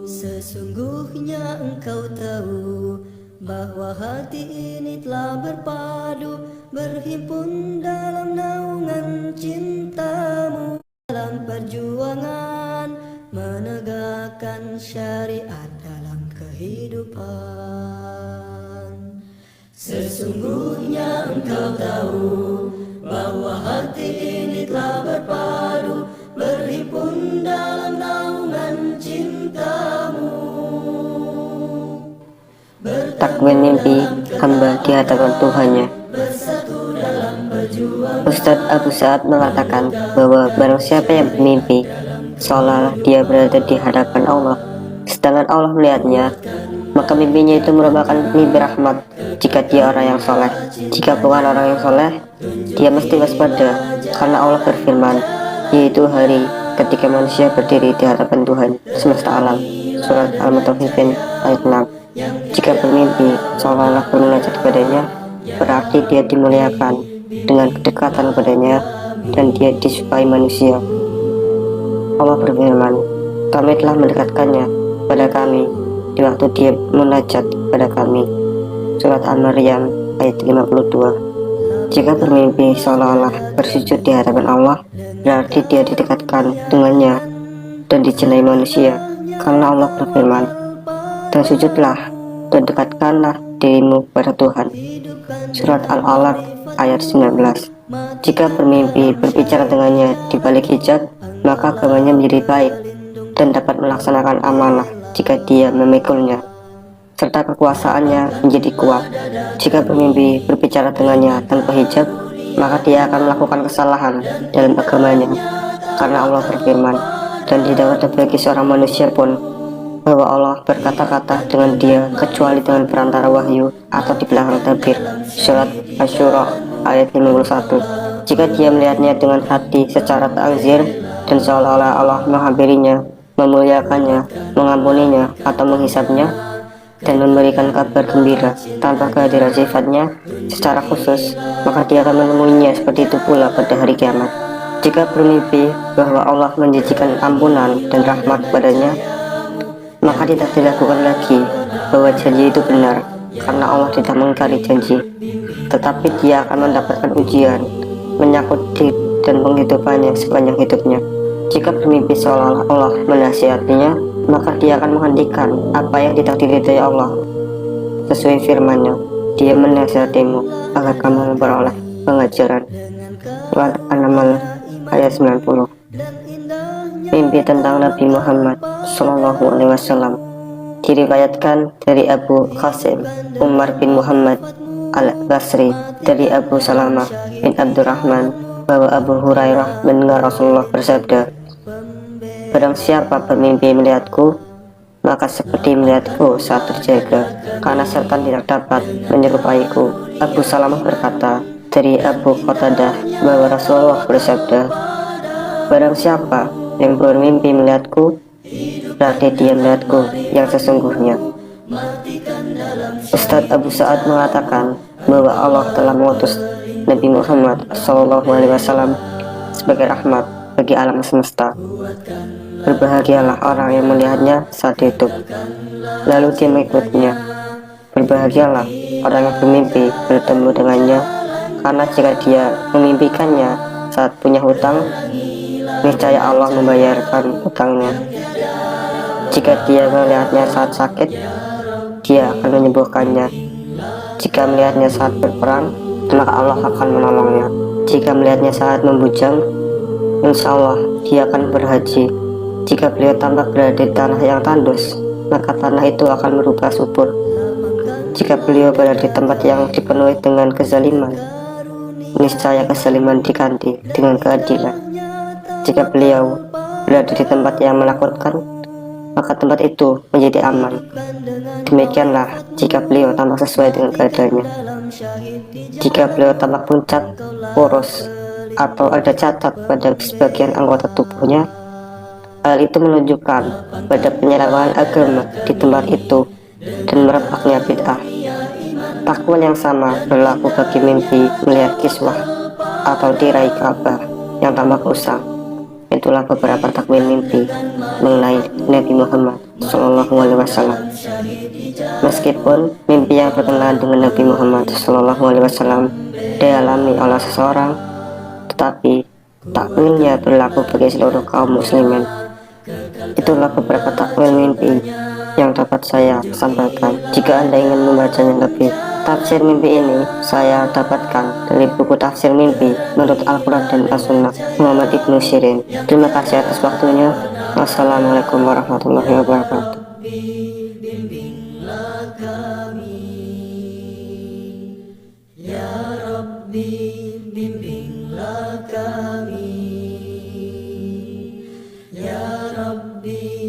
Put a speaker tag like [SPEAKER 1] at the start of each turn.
[SPEAKER 1] Sesungguhnya engkau tahu bahwa hati ini telah berpadu, berhimpun dalam naungan cintamu, dalam perjuangan menegakkan syariat dalam kehidupan. Sesungguhnya engkau tahu bahwa hati ini telah berpadu, berhimpun dalam naungan cintamu.
[SPEAKER 2] Takwin mimpi hamba di hadapan Tuhannya. Ustadz Abu Sa'ad mengatakan bahwa barang siapa yang bermimpi seolah dia berada di hadapan Allah, sedangkan Allah melihatnya, maka mimpinya itu merupakan mimpi rahmat jika dia orang yang soleh. Jika bukan orang yang soleh, dia mesti waspada, karena Allah berfirman, yaitu hari ketika manusia berdiri di hadapan Tuhan semesta alam. Surat Al-Mutaffifin ayat 6. Jika bermimpi seolah-olah bermunajat kepadanya, berarti dia dimuliakan dengan kedekatan padanya dan dia disukai manusia. Allah berfirman, kami telah mendekatkannya pada kami di waktu dia munajat pada kami. Surat Al-Maryam ayat 52. Jika bermimpi seolah-olah bersujud di hadapan Allah, berarti dia didekatkan dengannya dan dicintai manusia, karena Allah berfirman, dan sujudlah dan dekatkanlah dirimu pada Tuhan. Surat Al-Alaq ayat 19. Jika bermimpi berbicara dengannya di balik hijab, maka agamanya menjadi baik dan dapat melaksanakan amanah jika dia memikulnya, serta kekuasaannya menjadi kuat. Jika bermimpi berbicara dengannya tanpa hijab, maka dia akan melakukan kesalahan dalam agamanya, karena Allah berfirman, dan tidak ada bagi seorang manusia pun bahwa Allah berkata-kata dengan dia kecuali dengan perantara wahyu atau di belakang tabir. Surat Asy-Syura ayat 51. Jika dia melihatnya dengan hati secara ta'zir dan seolah-olah Allah menghampirinya, memuliakannya, mengampuninya atau menghisapnya, dan memberikan kabar gembira tanpa kehadiran sifatnya secara khusus, maka dia akan menemuinya seperti itu pula pada hari kiamat. Jika bermimpi bahwa Allah menjanjikan ampunan dan rahmat padanya, maka tidak dilakukan lagi bahwa janji itu benar, karena Allah tidak mengingkari janji, tetapi dia akan mendapatkan ujian menyangkut diri dan penghidupannya sepanjang hidupnya. Jika bermimpi seolah-olah Allah menasihatinya, maka dia akan menghentikan apa yang ditakdiri dari Allah sesuai firman-Nya. Dia menasihatimu agar kamu memperoleh pengajaran. Surat An-Naml ayat 90. Mimpi tentang Nabi Muhammad SAW diriwayatkan dari Abu Qasim Umar bin Muhammad Al-Basri dari Abu Salamah bin Abdurrahman bahwa Abu Hurairah mendengar Rasulullah bersabda, barang siapa bermimpi melihatku, maka seperti melihatku saat terjaga, karena setan tidak dapat menyerupaiku. Abu Salamah berkata dari Abu Qatadah bahwa Rasulullah bersabda, barang siapa yang bermimpi melihatku, berarti dia melihatku yang sesungguhnya. Ustadz Abu Sa'ad mengatakan bahwa Allah telah mengutus Nabi Muhammad SAW sebagai rahmat bagi alam semesta. Berbahagialah orang yang melihatnya saat hidup, lalu dia mengikutnya. Berbahagialah orang yang bermimpi bertemu dengannya, karena jika dia memimpikannya saat punya hutang, niscaya Allah membayarkan hutangnya. Jika dia melihatnya saat sakit, dia akan menyembuhkannya. Jika melihatnya saat berperang, maka Allah akan menolongnya. Jika melihatnya saat membujang, insya Allah dia akan berhaji. Jika beliau tampak berada di tanah yang tandus, maka tanah itu akan berubah subur. Jika beliau berada di tempat yang dipenuhi dengan kezaliman, niscaya kezaliman diganti dengan keadilan. Jika beliau berada di tempat yang menakutkan, maka tempat itu menjadi aman. Demikianlah jika beliau tampak sesuai dengan keadaannya. Jika beliau tampak pucat, kurus, atau ada cacat pada sebagian anggota tubuhnya, Hal itu menunjukkan pada penyalahgunaan agama di tempat itu dan merebaknya bid'ah. Takwil yang sama berlaku bagi mimpi melihat kiswah atau diraih Ka'bah yang tampak usang. Itulah beberapa takwil mimpi mengenai Nabi Muhammad SAW. Meskipun mimpi yang berkenaan dengan Nabi Muhammad SAW dialami oleh seseorang, tetapi takwilnya berlaku bagi seluruh kaum muslimin. Itulah beberapa takwil mimpi yang dapat saya sampaikan. Jika Anda ingin membacanya lebih tafsir mimpi ini, saya dapatkan dari buku tafsir mimpi menurut Al-Quran dan As-Sunnah Muhammad Ibnu Sirin. Terima kasih atas waktunya. Wassalamualaikum warahmatullahi wabarakatuh.
[SPEAKER 1] Bimbinglah kami, ya Rabbi, bimbinglah kami, ya Rabbi.